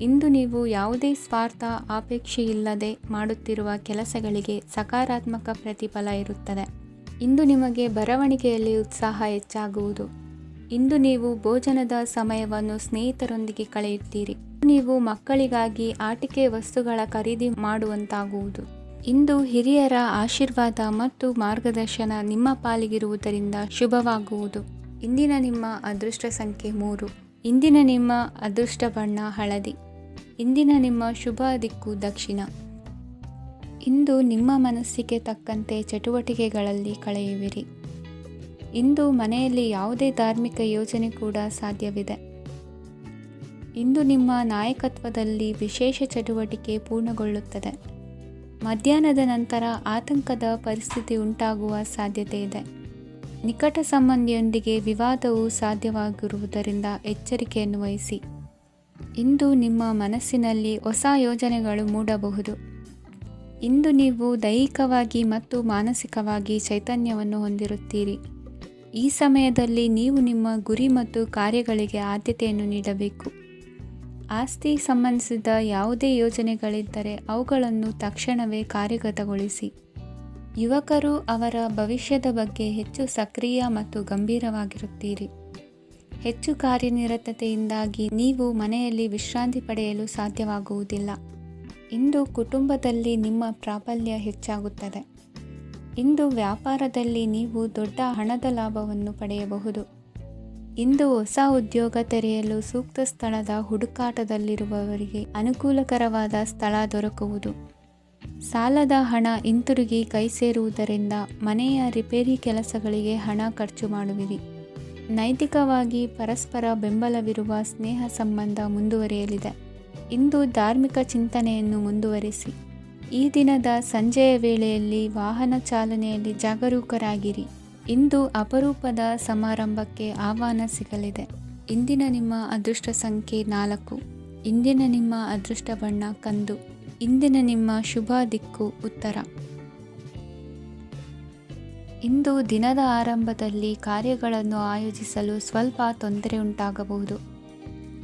ಇಂದು ನೀವು ಯಾವುದೇ ಸ್ವಾರ್ಥ ಅಪೇಕ್ಷೆಯಿಲ್ಲದೆ ಮಾಡುತ್ತಿರುವ ಕೆಲಸಗಳಿಗೆ ಸಕಾರಾತ್ಮಕ ಪ್ರತಿಫಲ ಇರುತ್ತದೆ. ಇಂದು ನಿಮಗೆ ಬರವಣಿಗೆಯಲ್ಲಿ ಉತ್ಸಾಹ ಹೆಚ್ಚಾಗುವುದು. ಇಂದು ನೀವು ಭೋಜನದ ಸಮಯವನ್ನು ಸ್ನೇಹಿತರೊಂದಿಗೆ ಕಳೆಯುತ್ತೀರಿ. ನೀವು ಮಕ್ಕಳಿಗಾಗಿ ಆಟಿಕೆ ವಸ್ತುಗಳ ಖರೀದಿ ಮಾಡುವಂತಾಗುವುದು. ಇಂದು ಹಿರಿಯರ ಆಶೀರ್ವಾದ ಮತ್ತು ಮಾರ್ಗದರ್ಶನ ನಿಮ್ಮ ಪಾಲಿಗಿರುವುದರಿಂದ ಶುಭವಾಗುವುದು. ಇಂದಿನ ನಿಮ್ಮ ಅದೃಷ್ಟ ಸಂಖ್ಯೆ 3. ಇಂದಿನ ನಿಮ್ಮ ಅದೃಷ್ಟ ಬಣ್ಣ ಹಳದಿ. ಇಂದಿನ ನಿಮ್ಮ ಶುಭ ದಿಕ್ಕು ದಕ್ಷಿಣ. ಇಂದು ನಿಮ್ಮ ಮನಸ್ಸಿಗೆ ತಕ್ಕಂತೆ ಚಟುವಟಿಕೆಗಳಲ್ಲಿ ಕಳೆಯುವಿರಿ. ಇಂದು ಮನೆಯಲ್ಲಿ ಯಾವುದೇ ಧಾರ್ಮಿಕ ಯೋಜನೆ ಕೂಡ ಸಾಧ್ಯವಿದೆ. ಇಂದು ನಿಮ್ಮ ನಾಯಕತ್ವದಲ್ಲಿ ವಿಶೇಷ ಚಟುವಟಿಕೆ ಪೂರ್ಣಗೊಳ್ಳುತ್ತದೆ. ಮಧ್ಯಾಹ್ನದ ನಂತರ ಆತಂಕದ ಪರಿಸ್ಥಿತಿ ಉಂಟಾಗುವ ಸಾಧ್ಯತೆ ಇದೆ. ನಿಕಟ ಸಂಬಂಧಿಯೊಂದಿಗೆ ವಿವಾದವು ಸಾಧ್ಯವಾಗಿರುವುದರಿಂದ ಎಚ್ಚರಿಕೆಯನ್ನು ವಹಿಸಿ. ಇಂದು ನಿಮ್ಮ ಮನಸ್ಸಿನಲ್ಲಿ ಹೊಸ ಯೋಜನೆಗಳು ಮೂಡಬಹುದು. ಇಂದು ನೀವು ದೈಹಿಕವಾಗಿ ಮತ್ತು ಮಾನಸಿಕವಾಗಿ ಚೈತನ್ಯವನ್ನು ಹೊಂದಿರುತ್ತೀರಿ. ಈ ಸಮಯದಲ್ಲಿ ನೀವು ನಿಮ್ಮ ಗುರಿ ಮತ್ತು ಕಾರ್ಯಗಳಿಗೆ ಆದ್ಯತೆಯನ್ನು ನೀಡಬೇಕು. ಆಸ್ತಿ ಸಂಬಂಧಿಸಿದ ಯಾವುದೇ ಯೋಜನೆಗಳಿದ್ದರೆ ಅವುಗಳನ್ನು ತಕ್ಷಣವೇ ಕಾರ್ಯಗತಗೊಳಿಸಿ. ಯುವಕರು ಅವರ ಭವಿಷ್ಯದ ಬಗ್ಗೆ ಹೆಚ್ಚು ಸಕ್ರಿಯ ಮತ್ತು ಗಂಭೀರವಾಗಿರುತ್ತೀರಿ. ಹೆಚ್ಚು ಕಾರ್ಯನಿರತತೆಯಿಂದಾಗಿ ನೀವು ಮನೆಯಲ್ಲಿ ವಿಶ್ರಾಂತಿ ಪಡೆಯಲು ಸಾಧ್ಯವಾಗುವುದಿಲ್ಲ. ಇಂದು ಕುಟುಂಬದಲ್ಲಿ ನಿಮ್ಮ ಪ್ರಾಬಲ್ಯ ಹೆಚ್ಚಾಗುತ್ತದೆ. ಇಂದು ವ್ಯಾಪಾರದಲ್ಲಿ ನೀವು ದೊಡ್ಡ ಹಣದ ಲಾಭವನ್ನು ಪಡೆಯಬಹುದು. ಇಂದು ಹೊಸ ಉದ್ಯೋಗ ತೆರೆಯಲು ಸೂಕ್ತ ಸ್ಥಳದ ಹುಡುಕಾಟದಲ್ಲಿರುವವರಿಗೆ ಅನುಕೂಲಕರವಾದ ಸ್ಥಳ ದೊರಕುವುದು. ಸಾಲದ ಹಣ ಹಿಂತಿರುಗಿ ಕೈ ಸೇರುವುದರಿಂದ ಮನೆಯ ರಿಪೇರಿ ಕೆಲಸಗಳಿಗೆ ಹಣ ಖರ್ಚು ಮಾಡುವಿರಿ. ನೈತಿಕವಾಗಿ ಪರಸ್ಪರ ಬೆಂಬಲವಿರುವ ಸ್ನೇಹ ಸಂಬಂಧ ಮುಂದುವರಿಯಲಿದೆ. ಇಂದು ಧಾರ್ಮಿಕ ಚಿಂತನೆಯನ್ನು ಮುಂದುವರಿಸಿ. ಈ ದಿನದ ಸಂಜೆಯ ವೇಳೆಯಲ್ಲಿ ವಾಹನ ಚಾಲನೆಯಲ್ಲಿ ಜಾಗರೂಕರಾಗಿರಿ. ಇಂದು ಅಪರೂಪದ ಸಮಾರಂಭಕ್ಕೆ ಆಹ್ವಾನ ಸಿಗಲಿದೆ. ಇಂದಿನ ನಿಮ್ಮ ಅದೃಷ್ಟ ಸಂಖ್ಯೆ 4. ಇಂದಿನ ನಿಮ್ಮ ಅದೃಷ್ಟ ಬಣ್ಣ ಕಂದು. ಇಂದಿನ ನಿಮ್ಮ ಶುಭ ದಿಕ್ಕು ಉತ್ತರ. ಇಂದು ದಿನದ ಆರಂಭದಲ್ಲಿ ಕಾರ್ಯಗಳನ್ನು ಆಯೋಜಿಸಲು ಸ್ವಲ್ಪ ತೊಂದರೆ ಉಂಟಾಗಬಹುದು.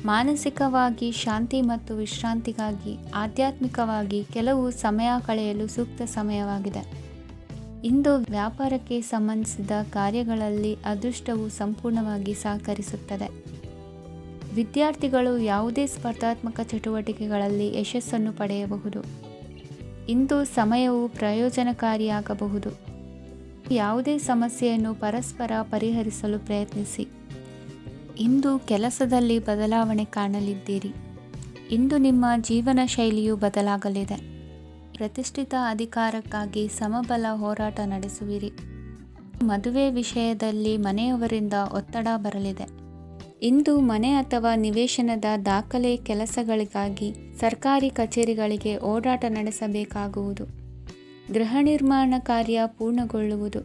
ಮಾನಸಿಕವಾಗಿ ಶಾಂತಿ ಮತ್ತು ವಿಶ್ರಾಂತಿಗಾಗಿ ಆಧ್ಯಾತ್ಮಿಕವಾಗಿ ಕೆಲವು ಸಮಯ ಕಳೆಯಲು ಸೂಕ್ತ ಸಮಯವಾಗಿದೆ. ಇಂದು ವ್ಯಾಪಾರಕ್ಕೆ ಸಂಬಂಧಿಸಿದ ಕಾರ್ಯಗಳಲ್ಲಿ ಅದೃಷ್ಟವು ಸಂಪೂರ್ಣವಾಗಿ ಸಹಕರಿಸುತ್ತದೆ. ವಿದ್ಯಾರ್ಥಿಗಳು ಯಾವುದೇ ಸ್ಪರ್ಧಾತ್ಮಕ ಚಟುವಟಿಕೆಗಳಲ್ಲಿ ಯಶಸ್ಸನ್ನು ಪಡೆಯಬಹುದು. ಇಂದು ಸಮಯವು ಪ್ರಯೋಜನಕಾರಿಯಾಗಬಹುದು. ಯಾವುದೇ ಸಮಸ್ಯೆಯನ್ನು ಪರಸ್ಪರ ಪರಿಹರಿಸಲು ಪ್ರಯತ್ನಿಸಿ. ಇಂದು ಕೆಲಸದಲ್ಲಿ ಬದಲಾವಣೆ ಕಾಣಲಿದ್ದೀರಿ. ಇಂದು ನಿಮ್ಮ ಜೀವನ ಶೈಲಿಯು ಬದಲಾಗಲಿದೆ. ಪ್ರತಿಷ್ಠಿತ ಅಧಿಕಾರಕ್ಕಾಗಿ ಸಮಬಲ ಹೋರಾಟ ನಡೆಸುವಿರಿ. ಮದುವೆ ವಿಷಯದಲ್ಲಿ ಮನೆಯವರಿಂದ ಒತ್ತಡ ಬರಲಿದೆ. ಇಂದು ಮನೆ ಅಥವಾ ನಿವೇಶನದ ದಾಖಲೆ ಕೆಲಸಗಳಿಗಾಗಿ ಸರ್ಕಾರಿ ಕಚೇರಿಗಳಿಗೆ ಓಡಾಟ ನಡೆಸಬೇಕಾಗುವುದು. ಗೃಹ ನಿರ್ಮಾಣ ಕಾರ್ಯ ಪೂರ್ಣಗೊಳ್ಳುವುದು.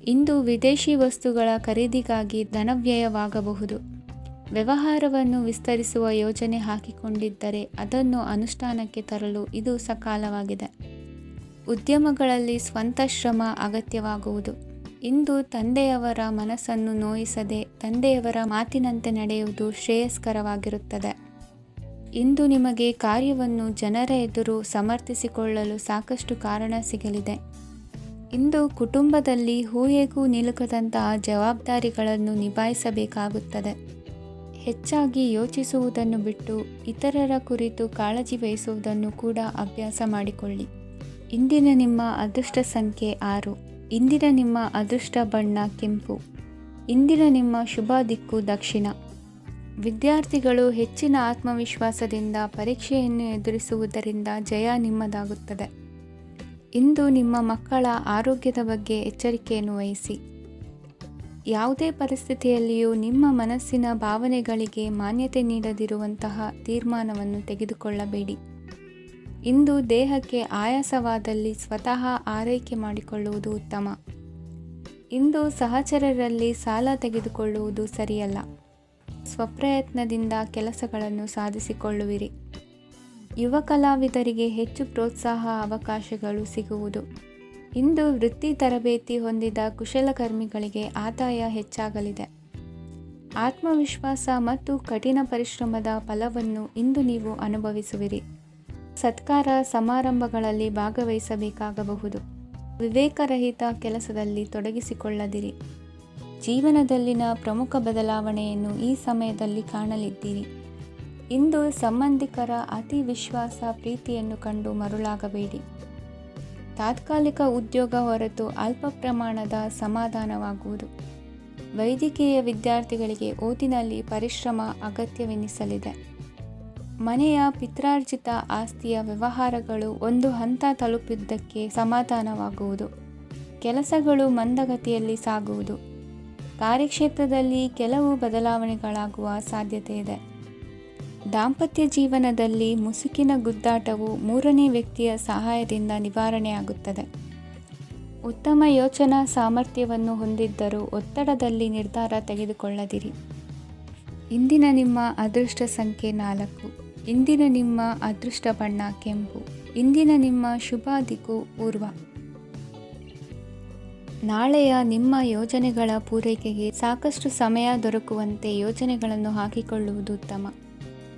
ಇಂದು ವಿದೇಶಿ ವಸ್ತುಗಳ ಖರೀದಿಗಾಗಿ ಧನವ್ಯಯವಾಗಬಹುದು. ವ್ಯವಹಾರವನ್ನು ವಿಸ್ತರಿಸುವ ಯೋಜನೆ ಹಾಕಿಕೊಂಡಿದ್ದರೆ ಅದನ್ನು ಅನುಷ್ಠಾನಕ್ಕೆ ತರಲು ಇದು ಸಕಾಲವಾಗಿದೆ. ಉದ್ಯಮಗಳಲ್ಲಿ ಸ್ವಂತ ಶ್ರಮ ಅಗತ್ಯವಾಗುವುದು. ಇಂದು ತಂದೆಯವರ ಮನಸ್ಸನ್ನು ನೋಯಿಸದೆ ತಂದೆಯವರ ಮಾತಿನಂತೆ ನಡೆಯುವುದು ಶ್ರೇಯಸ್ಕರವಾಗಿರುತ್ತದೆ. ಇಂದು ನಿಮಗೆ ಕಾರ್ಯವನ್ನು ಜನರ ಎದುರು ಸಮರ್ಥಿಸಿಕೊಳ್ಳಲು ಸಾಕಷ್ಟು ಕಾರಣ ಸಿಗಲಿದೆ. ಇಂದು ಕುಟುಂಬದಲ್ಲಿ ಊಹೆಗೂ ನಿಲುಕದಂತಹ ಜವಾಬ್ದಾರಿಗಳನ್ನು ನಿಭಾಯಿಸಬೇಕಾಗುತ್ತದೆ. ಹೆಚ್ಚಾಗಿ ಯೋಚಿಸುವುದನ್ನು ಬಿಟ್ಟು ಇತರರ ಕುರಿತು ಕಾಳಜಿ ವಹಿಸುವುದನ್ನು ಕೂಡ ಅಭ್ಯಾಸ ಮಾಡಿಕೊಳ್ಳಿ. ಇಂದಿನ ನಿಮ್ಮ ಅದೃಷ್ಟ ಸಂಖ್ಯೆ 6. ಇಂದಿನ ನಿಮ್ಮ ಅದೃಷ್ಟ ಬಣ್ಣ ಕೆಂಪು. ಇಂದಿನ ನಿಮ್ಮ ಶುಭ ದಿಕ್ಕು ದಕ್ಷಿಣ. ವಿದ್ಯಾರ್ಥಿಗಳು ಹೆಚ್ಚಿನ ಆತ್ಮವಿಶ್ವಾಸದಿಂದ ಪರೀಕ್ಷೆಯನ್ನು ಎದುರಿಸುವುದರಿಂದ ಜಯ ನಿಮ್ಮದಾಗುತ್ತದೆ. ಇಂದು ನಿಮ್ಮ ಮಕ್ಕಳ ಆರೋಗ್ಯದ ಬಗ್ಗೆ ಎಚ್ಚರಿಕೆಯನ್ನು ವಹಿಸಿ. ಯಾವುದೇ ಪರಿಸ್ಥಿತಿಯಲ್ಲಿಯೂ ನಿಮ್ಮ ಮನಸ್ಸಿನ ಭಾವನೆಗಳಿಗೆ ಮಾನ್ಯತೆ ನೀಡದಿರುವಂತಹ ತೀರ್ಮಾನವನ್ನು ತೆಗೆದುಕೊಳ್ಳಬೇಡಿ. ಇಂದು ದೇಹಕ್ಕೆ ಆಯಾಸವಾದಲ್ಲಿ ಸ್ವತಃ ಆರೈಕೆ ಮಾಡಿಕೊಳ್ಳುವುದು ಉತ್ತಮ. ಇಂದು ಸಹಚರರಲ್ಲಿ ಸಾಲ ತೆಗೆದುಕೊಳ್ಳುವುದು ಸರಿಯಲ್ಲ. ಸ್ವಪ್ರಯತ್ನದಿಂದ ಕೆಲಸಗಳನ್ನು ಸಾಧಿಸಿಕೊಳ್ಳುವಿರಿ. ಯುವ ಕಲಾವಿದರಿಗೆ ಹೆಚ್ಚು ಪ್ರೋತ್ಸಾಹ ಅವಕಾಶಗಳು ಸಿಗುವುದು. ಇಂದು ವೃತ್ತಿ ತರಬೇತಿ ಹೊಂದಿದ ಕುಶಲಕರ್ಮಿಗಳಿಗೆ ಆದಾಯ ಹೆಚ್ಚಾಗಲಿದೆ. ಆತ್ಮವಿಶ್ವಾಸ ಮತ್ತು ಕಠಿಣ ಪರಿಶ್ರಮದ ಫಲವನ್ನು ಇಂದು ನೀವು ಅನುಭವಿಸುವಿರಿ. ಸತ್ಕಾರ ಸಮಾರಂಭಗಳಲ್ಲಿ ಭಾಗವಹಿಸಬೇಕಾಗಬಹುದು. ವಿವೇಕರಹಿತ ಕೆಲಸದಲ್ಲಿ ತೊಡಗಿಸಿಕೊಳ್ಳದಿರಿ. ಜೀವನದಲ್ಲಿನ ಪ್ರಮುಖ ಬದಲಾವಣೆಯನ್ನು ಈ ಸಮಯದಲ್ಲಿ ಕಾಣಲಿದ್ದೀರಿ. ಇಂದು ಸಂಬಂಧಿಕರ ಅತಿ ವಿಶ್ವಾಸ ಪ್ರೀತಿಯನ್ನು ಕಂಡು ಮರುಳಾಗಬೇಡಿ. ತಾತ್ಕಾಲಿಕ ಉದ್ಯೋಗ ಹೊರತು ಅಲ್ಪ ಪ್ರಮಾಣದ ಸಮಾಧಾನವಾಗುವುದು. ವೈದ್ಯಕೀಯ ವಿದ್ಯಾರ್ಥಿಗಳಿಗೆ ಓದಿನಲ್ಲಿ ಪರಿಶ್ರಮ ಅಗತ್ಯವೆನಿಸಲಿದೆ. ಮನೆಯ ಪಿತ್ರಾರ್ಜಿತ ಆಸ್ತಿಯ ವ್ಯವಹಾರಗಳು ಒಂದು ಹಂತ ತಲುಪಿದ್ದಕ್ಕೆ ಸಮಾಧಾನವಾಗುವುದು. ಕೆಲಸಗಳು ಮಂದಗತಿಯಲ್ಲಿ ಸಾಗುವುದು. ಕಾರ್ಯಕ್ಷೇತ್ರದಲ್ಲಿ ಕೆಲವು ಬದಲಾವಣೆಗಳಾಗುವ ಸಾಧ್ಯತೆ ಇದೆ. ದಾಂಪತ್ಯ ಜೀವನದಲ್ಲಿ ಮುಸುಕಿನ ಗುದ್ದಾಟವು ಮೂರನೇ ವ್ಯಕ್ತಿಯ ಸಹಾಯದಿಂದ ನಿವಾರಣೆಯಾಗುತ್ತದೆ. ಉತ್ತಮ ಯೋಚನಾ ಸಾಮರ್ಥ್ಯವನ್ನು ಹೊಂದಿದ್ದರೂ ಒತ್ತಡದಲ್ಲಿ ನಿರ್ಧಾರ ತೆಗೆದುಕೊಳ್ಳದಿರಿ. ಇಂದಿನ ನಿಮ್ಮ ಅದೃಷ್ಟ ಸಂಖ್ಯೆ 4. ಇಂದಿನ ನಿಮ್ಮ ಅದೃಷ್ಟ ಬಣ್ಣ ಕೆಂಪು. ಇಂದಿನ ನಿಮ್ಮ ಶುಭ ದಿಕ್ಕು ಪೂರ್ವ. ನಾಳೆಯ ನಿಮ್ಮ ಯೋಜನೆಗಳ ಪೂರೈಕೆಗೆ ಸಾಕಷ್ಟು ಸಮಯ ದೊರಕುವಂತೆ ಯೋಜನೆಗಳನ್ನು ಹಾಕಿಕೊಳ್ಳುವುದು ಉತ್ತಮ.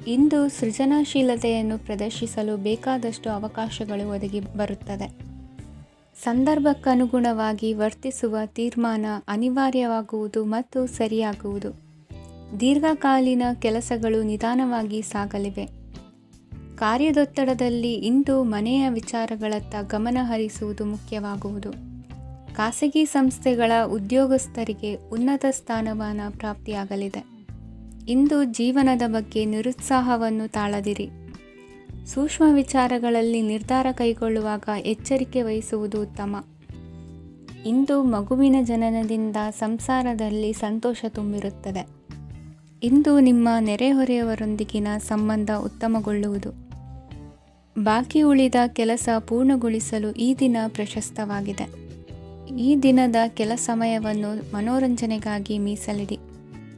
ಇಂದು ಸೃಜನಶೀಲತೆಯನ್ನು ಪ್ರದರ್ಶಿಸಲು ಬೇಕಾದಷ್ಟು ಅವಕಾಶಗಳು ಒದಗಿ ಬರುತ್ತದೆ. ಸಂದರ್ಭಕ್ಕನುಗುಣವಾಗಿ ವರ್ತಿಸುವ ತೀರ್ಮಾನ ಅನಿವಾರ್ಯವಾಗುವುದು ಮತ್ತು ಸರಿಯಾಗುವುದು. ದೀರ್ಘಕಾಲೀನ ಕೆಲಸಗಳು ನಿಧಾನವಾಗಿ ಸಾಗಲಿವೆ. ಕಾರ್ಯದೊತ್ತಡದಲ್ಲಿ ಇಂದು ಮನೆಯ ವಿಚಾರಗಳತ್ತ ಗಮನ ಹರಿಸುವುದು ಮುಖ್ಯವಾಗುವುದು. ಖಾಸಗಿ ಸಂಸ್ಥೆಗಳ ಉದ್ಯೋಗಸ್ಥರಿಗೆ ಉನ್ನತ ಸ್ಥಾನಮಾನ ಪ್ರಾಪ್ತಿಯಾಗಲಿದೆ. ಇಂದು ಜೀವನದ ಬಗ್ಗೆ ನಿರುತ್ಸಾಹವನ್ನು ತಾಳದಿರಿ. ಸೂಕ್ಷ್ಮ ವಿಚಾರಗಳಲ್ಲಿ ನಿರ್ಧಾರ ಕೈಗೊಳ್ಳುವಾಗ ಎಚ್ಚರಿಕೆ ವಹಿಸುವುದು ಉತ್ತಮ. ಇಂದು ಮಗುವಿನ ಜನನದಿಂದ ಸಂಸಾರದಲ್ಲಿ ಸಂತೋಷ ತುಂಬಿರುತ್ತದೆ. ಇಂದು ನಿಮ್ಮ ನೆರೆಹೊರೆಯವರೊಂದಿಗಿನ ಸಂಬಂಧ ಉತ್ತಮಗೊಳ್ಳುವುದು. ಬಾಕಿ ಉಳಿದ ಕೆಲಸ ಪೂರ್ಣಗೊಳಿಸಲು ಈ ದಿನ ಪ್ರಶಸ್ತವಾಗಿದೆ. ಈ ದಿನದ ಕೆಲ ಸಮಯವನ್ನು ಮನೋರಂಜನೆಗಾಗಿ ಮೀಸಲಿಡಿ.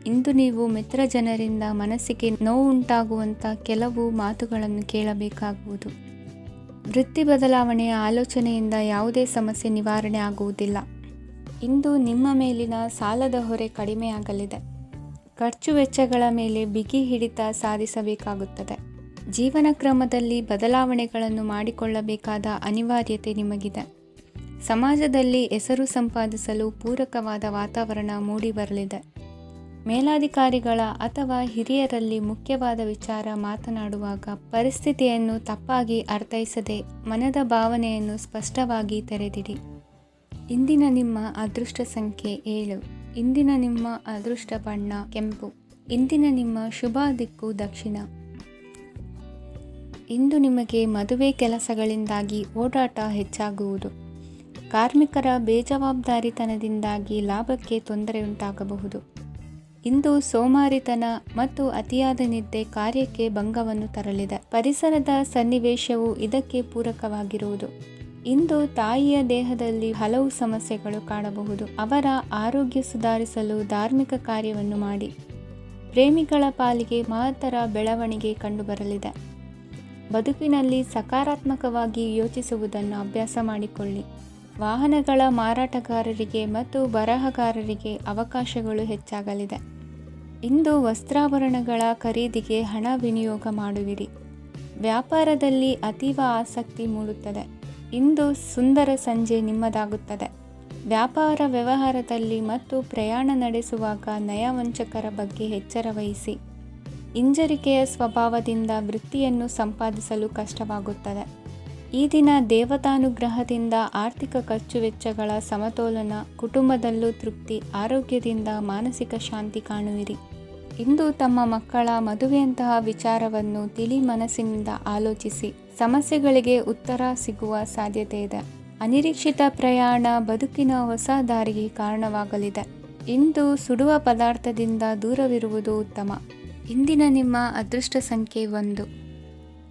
ಇಂದು ನೀವು ಮಿತ್ರ ಜನರಿಂದ ಮನಸ್ಸಿಗೆ ನೋವುಂಟಾಗುವಂಥ ಕೆಲವು ಮಾತುಗಳನ್ನು ಕೇಳಬೇಕಾಗುವುದು. ವೃತ್ತಿ ಬದಲಾವಣೆಯ ಆಲೋಚನೆಯಿಂದ ಯಾವುದೇ ಸಮಸ್ಯೆ ನಿವಾರಣೆ ಆಗುವುದಿಲ್ಲ. ಇಂದು ನಿಮ್ಮ ಮೇಲಿನ ಸಾಲದ ಹೊರೆ ಕಡಿಮೆಯಾಗಲಿದೆ. ಖರ್ಚು ವೆಚ್ಚಗಳ ಮೇಲೆ ಬಿಗಿ ಹಿಡಿತ ಸಾಧಿಸಬೇಕಾಗುತ್ತದೆ. ಜೀವನ ಕ್ರಮದಲ್ಲಿ ಬದಲಾವಣೆಗಳನ್ನು ಮಾಡಿಕೊಳ್ಳಬೇಕಾದ ಅನಿವಾರ್ಯತೆ ನಿಮಗಿದೆ. ಸಮಾಜದಲ್ಲಿ ಹೆಸರು ಸಂಪಾದಿಸಲು ಪೂರಕವಾದ ವಾತಾವರಣ ಮೂಡಿಬರಲಿದೆ. ಮೇಲಾಧಿಕಾರಿಗಳ ಅಥವಾ ಹಿರಿಯರಲ್ಲಿ ಮುಖ್ಯವಾದ ವಿಚಾರ ಮಾತನಾಡುವಾಗ ಪರಿಸ್ಥಿತಿಯನ್ನು ತಪ್ಪಾಗಿ ಅರ್ಥೈಸದೆ ಮನದ ಭಾವನೆಯನ್ನು ಸ್ಪಷ್ಟವಾಗಿ ತೆರೆದಿಡಿ. ಇಂದಿನ ನಿಮ್ಮ ಅದೃಷ್ಟ ಸಂಖ್ಯೆ 7. ಇಂದಿನ ನಿಮ್ಮ ಅದೃಷ್ಟ ಬಣ್ಣ ಕೆಂಪು. ಇಂದಿನ ನಿಮ್ಮ ಶುಭ ದಿಕ್ಕು ದಕ್ಷಿಣ. ಇಂದು ನಿಮಗೆ ಮದುವೆ ಕೆಲಸಗಳಿಂದಾಗಿ ಓಡಾಟ ಹೆಚ್ಚಾಗುವುದು. ಕಾರ್ಮಿಕರ ಬೇಜವಾಬ್ದಾರಿತನದಿಂದಾಗಿ ಲಾಭಕ್ಕೆ ತೊಂದರೆಯುಂಟಾಗಬಹುದು. ಇಂದು ಸೋಮಾರಿತನ ಮತ್ತು ಅತಿಯಾದ ನಿದ್ದೆ ಕಾರ್ಯಕ್ಕೆ ಭಂಗವನ್ನು ತರಲಿದೆ. ಪರಿಸರದ ಸನ್ನಿವೇಶವು ಇದಕ್ಕೆ ಪೂರಕವಾಗಿರುವುದು. ಇಂದು ತಾಯಿಯ ದೇಹದಲ್ಲಿ ಹಲವು ಸಮಸ್ಯೆಗಳು ಕಾಣಬಹುದು. ಅವರ ಆರೋಗ್ಯ ಸುಧಾರಿಸಲು ಧಾರ್ಮಿಕ ಕಾರ್ಯವನ್ನು ಮಾಡಿ. ಪ್ರೇಮಿಗಳ ಪಾಲಿಗೆ ಮಹತ್ತರ ಬೆಳವಣಿಗೆ ಕಂಡುಬರಲಿದೆ. ಬದುಕಿನಲ್ಲಿ ಸಕಾರಾತ್ಮಕವಾಗಿ ಯೋಚಿಸುವುದನ್ನು ಅಭ್ಯಾಸ ಮಾಡಿಕೊಳ್ಳಿ. ವಾಹನಗಳ ಮಾರಾಟಗಾರರಿಗೆ ಮತ್ತು ಬರಹಗಾರರಿಗೆ ಅವಕಾಶಗಳು ಹೆಚ್ಚಾಗಲಿದೆ. ಇಂದು ವಸ್ತ್ರಾಭರಣಗಳ ಖರೀದಿಗೆ ಹಣ ವಿನಿಯೋಗ ಮಾಡುವಿರಿ. ವ್ಯಾಪಾರದಲ್ಲಿ ಅತೀವ ಆಸಕ್ತಿ ಮೂಡುತ್ತದೆ. ಇಂದು ಸುಂದರ ಸಂಜೆ ನಿಮ್ಮದಾಗುತ್ತದೆ. ವ್ಯಾಪಾರ ವ್ಯವಹಾರದಲ್ಲಿ ಮತ್ತು ಪ್ರಯಾಣ ನಡೆಸುವಾಗ ನಯವಂಚಕರ ಬಗ್ಗೆ ಎಚ್ಚರ ವಹಿಸಿ. ಹಿಂಜರಿಕೆಯ ಸ್ವಭಾವದಿಂದ ವೃತ್ತಿಯನ್ನು ಸಂಪಾದಿಸಲು ಕಷ್ಟವಾಗುತ್ತದೆ. ಈ ದಿನ ದೇವತಾನುಗ್ರಹದಿಂದ ಆರ್ಥಿಕ ಖರ್ಚು ವೆಚ್ಚಗಳ ಸಮತೋಲನ, ಕುಟುಂಬದಲ್ಲೂ ತೃಪ್ತಿ, ಆರೋಗ್ಯದಿಂದ ಮಾನಸಿಕ ಶಾಂತಿ ಕಾಣುವಿರಿ. ಇಂದು ತಮ್ಮ ಮಕ್ಕಳ ಮದುವೆಯಂತಹ ವಿಚಾರವನ್ನು ತಿಳಿ ಮನಸ್ಸಿನಿಂದ ಆಲೋಚಿಸಿ. ಸಮಸ್ಯೆಗಳಿಗೆ ಉತ್ತರ ಸಿಗುವ ಸಾಧ್ಯತೆ ಇದೆ. ಅನಿರೀಕ್ಷಿತ ಪ್ರಯಾಣ ಬದುಕಿನ ಹೊಸ ದಾರಿಗೆ ಕಾರಣವಾಗಲಿದೆ. ಇಂದು ಸುಡುವ ಪದಾರ್ಥದಿಂದ ದೂರವಿರುವುದು ಉತ್ತಮ. ಇಂದಿನ ನಿಮ್ಮ ಅದೃಷ್ಟ ಸಂಖ್ಯೆ 1.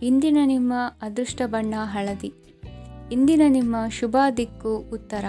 ಇಂದಿನ ನಿಮ್ಮ ಅದೃಷ್ಟ ಬಣ್ಣ ಹಳದಿ. ಇಂದಿನ ನಿಮ್ಮ ಶುಭ ದಿಕ್ಕು ಉತ್ತರ.